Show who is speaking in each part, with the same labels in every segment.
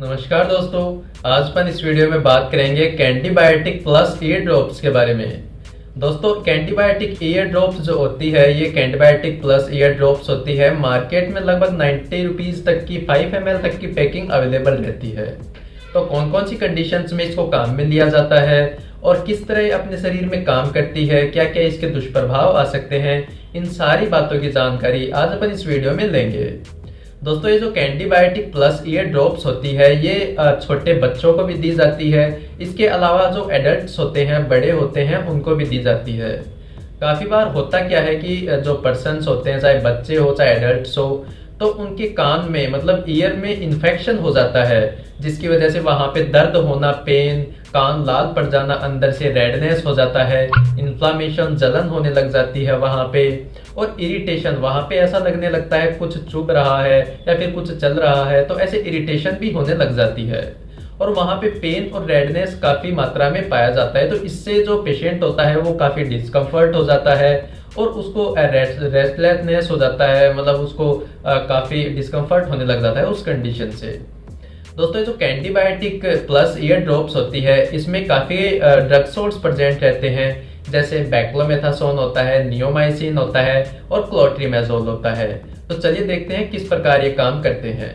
Speaker 1: नमस्कार दोस्तों। आज अपन इस वीडियो में बात करेंगे कैंटीबायोटिक प्लस ईयर ड्रॉप्स के बारे में। दोस्तों, कैंटीबायोटिक ईयर ड्रॉप्स जो होती है ये कैंटीबायोटिक प्लस ईयर ड्रॉप्स होती है। मार्केट में लगभग 90 रुपीज़ तक की 5 ml तक की पैकिंग अवेलेबल रहती है। तो कौन कौन सी कंडीशंस में इसको काम में लिया जाता है और किस तरह अपने शरीर में काम करती है, क्या क्या इसके दुष्प्रभाव आ सकते हैं, इन सारी बातों की जानकारी आज अपन इस वीडियो में लेंगे। दोस्तों, ये जो कैंटीबायोटिक प्लस ईयर ड्रॉप्स होती है ये छोटे बच्चों को भी दी जाती है। इसके अलावा जो एडल्ट्स होते हैं, बड़े होते हैं, उनको भी दी जाती है। काफ़ी बार होता क्या है कि जो पर्सन्स होते हैं, चाहे बच्चे हो चाहे एडल्ट्स हो, तो उनके कान में मतलब ईयर में इन्फेक्शन हो जाता है, जिसकी वजह से वहाँ पे दर्द होना, पेन, कान लाल पड़ जाना, अंदर से रेडनेस हो जाता है, इन्फ्लामेशन, जलन होने लग जाती है वहाँ पे, और इरिटेशन, वहाँ पे ऐसा लगने लगता है कुछ चुभ रहा है या फिर कुछ चल रहा है, तो ऐसे इरिटेशन भी होने लग जाती है। और वहाँ पे पेन और रेडनेस काफ़ी मात्रा में पाया जाता है। तो इससे जो पेशेंट होता है वो काफ़ी डिस्कम्फर्ट हो जाता है और उसको रेस्टलेसनेस हो जाता है, मतलब उसको काफ़ी डिस्कम्फर्ट होने लग जाता है उस कंडीशन से। दोस्तों, जो कैंटीबायोटिक प्लस ईयर ड्रॉप्स होती है इसमें काफ़ी ड्रग सोर्स प्रेजेंट रहते हैं, जैसे बैक्लोमेथासोन होता है, नियोमाइसिन होता है और क्लोट्रीमेजोल होता है। तो चलिए देखते हैं किस प्रकार ये काम करते हैं।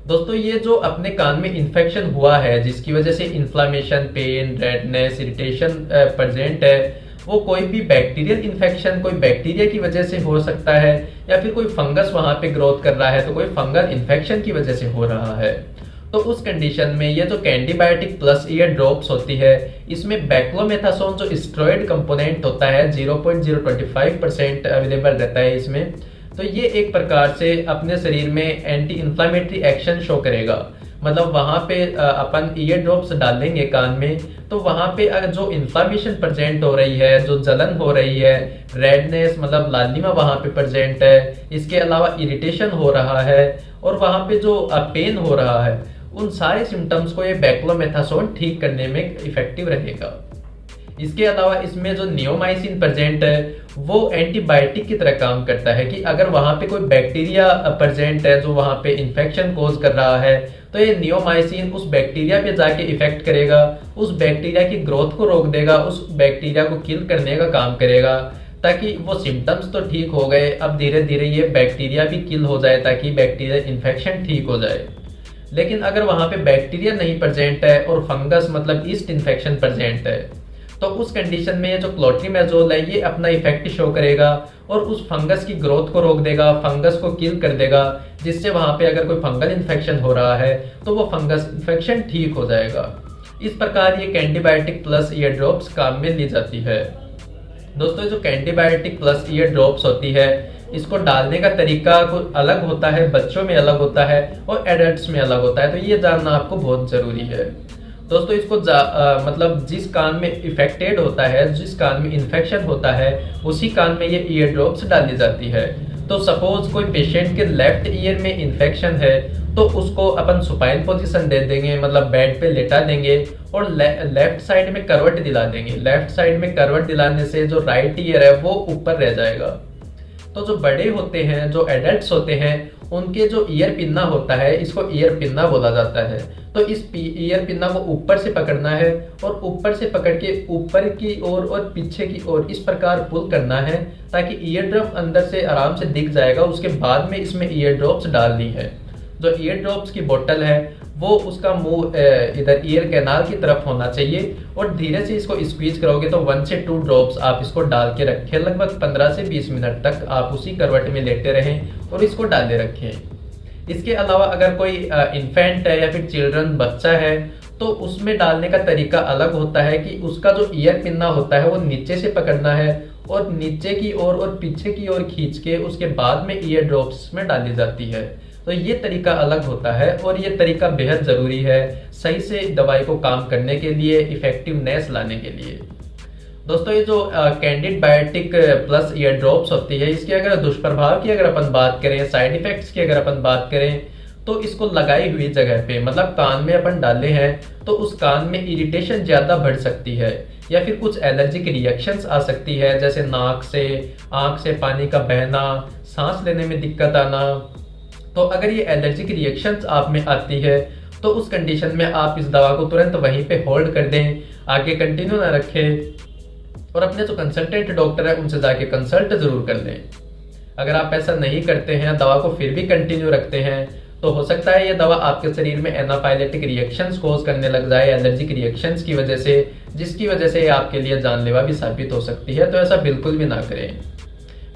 Speaker 1: दोस्तों, ये जो अपने कान में इन्फेक्शन हुआ है जिसकी वजह से inflammation, pain, redness, irritation present है, वो कोई भी बैक्टीरियल इन्फेक्शन, कोई बैक्टीरिया की वजह से हो सकता है, या फिर कोई फंगस वहां पे ग्रोथ कर रहा है तो कोई फंगल इन्फेक्शन की वजह से हो रहा है। तो उस कंडीशन में ये जो कैंटीबायोटिक प्लस ईयर ड्रॉप्स होती है इसमें बैक्लोमेथासोन जो स्टेरॉइड कंपोनेंट होता है 0.025% अवेलेबल रहता है इसमें। तो ये एक प्रकार से अपने शरीर में एंटी इन्फ्लामेटरी एक्शन शो करेगा। मतलब वहां पे अपन ईयर ड्रॉप्स डालेंगे कान में, तो वहां पे अगर जो इन्फ्लामेशन प्रेजेंट हो रही है, जो जलन हो रही है, रेडनेस मतलब लालिमा वहां पे प्रेजेंट है, इसके अलावा इरिटेशन हो रहा है और वहां पे जो पेन हो रहा है, उन सारे सिम्टम्स को ये बैक्लोमेथासोन ठीक करने में इफेक्टिव रहेगा। इसके अलावा इसमें जो नियोमाइसिन प्रेजेंट है वो एंटीबायोटिक की तरह काम करता है कि अगर वहां पे कोई बैक्टीरिया प्रेजेंट है जो वहां पे इन्फेक्शन कोज कर रहा है, तो ये नियोमाइसिन उस बैक्टीरिया पे जाके इफेक्ट करेगा, उस बैक्टीरिया की ग्रोथ को रोक देगा, उस बैक्टीरिया को किल करने का काम करेगा, ताकि वो सिम्टम्स तो ठीक हो गए, अब धीरे धीरे ये बैक्टीरिया भी किल हो जाए ताकि बैक्टीरिया इन्फेक्शन ठीक हो जाए। लेकिन अगर वहां पे बैक्टीरिया नहीं प्रेजेंट है और फंगस मतलब ईस्ट इन्फेक्शन प्रेजेंट है, तो उस कंडीशन में ये जो क्लोट्रीमेजोल है ये अपना इफेक्ट शो करेगा और उस फंगस की ग्रोथ को रोक देगा, फंगस को किल कर देगा, जिससे वहां पे अगर कोई फंगल इन्फेक्शन हो रहा है तो वो फंगस इन्फेक्शन ठीक हो जाएगा। इस प्रकार ये कैंटीबायोटिक प्लस ईयर ड्रॉप्स काम में ली जाती है। दोस्तों, जो कैंटीबायोटिक प्लस ईयर ड्रॉप्स होती है इसको डालने का तरीका कुछ अलग होता है, बच्चों में अलग होता है और एडल्ट्स में अलग होता है, तो ये जानना आपको बहुत जरूरी है। दोस्तों, इसको मतलब जिस कान में इफेक्टेड होता है, जिस कान में इन्फेक्शन होता है, उसी कान में ये ईयर ड्रॉप्स डाली जाती है। तो सपोज कोई पेशेंट के लेफ्ट ईयर में इन्फेक्शन है तो उसको अपन सुपाइन पोजीशन दे देंगे, मतलब बेड पे लेटा देंगे और लेफ्ट साइड में करवट दिला देंगे। लेफ्ट साइड में करवट दिलाने से जो राइट ईयर है वो ऊपर रह जाएगा। तो जो बड़े होते हैं, जो एडल्ट्स होते हैं, उनके जो ईयर पिन्ना होता है इसको ईयर पिन्ना बोला जाता है। तो इस ईयर पिन्ना को ऊपर से पकड़ना है और ऊपर से पकड़ के ऊपर की ओर और पीछे की ओर इस प्रकार पुल करना है ताकि ईयर ड्रॉप अंदर से आराम से दिख जाएगा। उसके बाद में इसमें ईयर ड्रॉप्स डालनी है। जो ईयर ड्रॉप्स की बोतल है वो उसका मुंह इधर ईयर कैनाल की तरफ होना चाहिए और धीरे से इसको स्क्वीज करोगे तो 1 से 2 ड्रॉप्स आप इसको डाल के रखें। लगभग 15 से 20 मिनट तक आप उसी करवट में लेटे रहें और इसको डाले रखें। इसके अलावा अगर कोई इन्फेंट है या फिर चिल्ड्रन बच्चा है तो उसमें डालने का तरीका अलग होता है कि उसका जो ईयर पिन्ना होता है वो नीचे से पकड़ना है और नीचे की ओर और पीछे की ओर खींच के उसके बाद में ईयर ड्रॉप्स में डाली जाती है। तो ये तरीका अलग होता है और ये तरीका बेहद ज़रूरी है सही से दवाई को काम करने के लिए, इफेक्टिवनेस लाने के लिए। दोस्तों, ये जो कैंटीबायोटिक प्लस ईयर ड्रॉप्स होती है इसके अगर दुष्प्रभाव की अगर अपन बात करें, साइड इफेक्ट्स की अगर अपन बात करें, तो इसको लगाई हुई जगह पे मतलब कान में अपन डाले हैं तो उस कान में इरिटेशन ज़्यादा बढ़ सकती है या फिर कुछ एलर्जिक रिएक्शंस आ सकती है, जैसे नाक से, आँख से पानी का बहना, सांस लेने में दिक्कत आना। तो अगर ये एलर्जिक रिएक्शंस आप में आती है तो उस कंडीशन में आप इस दवा को तुरंत वहीं पे होल्ड कर दें, आगे कंटिन्यू ना रखें और अपने जो कंसल्टेंट डॉक्टर है उनसे जाके कंसल्ट जरूर कर लें। अगर आप ऐसा नहीं करते हैं, दवा को फिर भी कंटिन्यू रखते हैं, तो हो सकता है ये दवा आपके शरीर में एनाफाइलेटिक रिएक्शंस कोज करने लग जाए, एलर्जिक रिएक्शंस की वजह से, जिसकी वजह से ये आपके लिए जानलेवा भी साबित हो सकती है। तो ऐसा बिल्कुल भी ना करें।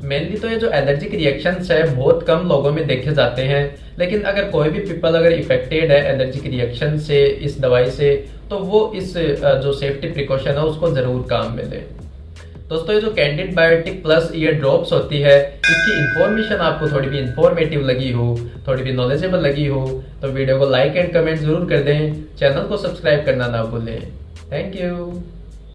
Speaker 1: मेनली तो ये जो एलर्जिक रिएक्शंस है बहुत कम लोगों में देखे जाते हैं, लेकिन अगर कोई भी पीपल अगर इफेक्टेड है एलर्जिक रिएक्शन से, इस दवाई से, तो वो इस जो सेफ्टी प्रिकॉशन है उसको जरूर काम में ले। दोस्तों ये जो Candid Biotic Plus ear drops होती है, इसकी इन्फॉर्मेशन आपको थोड़ी भी इंफॉर्मेटिव लगी हो, थोड़ी भी नॉलेजेबल लगी हो, तो वीडियो को लाइक एंड कमेंट जरूर कर दें। चैनल को सब्सक्राइब करना ना भूलें। Thank you.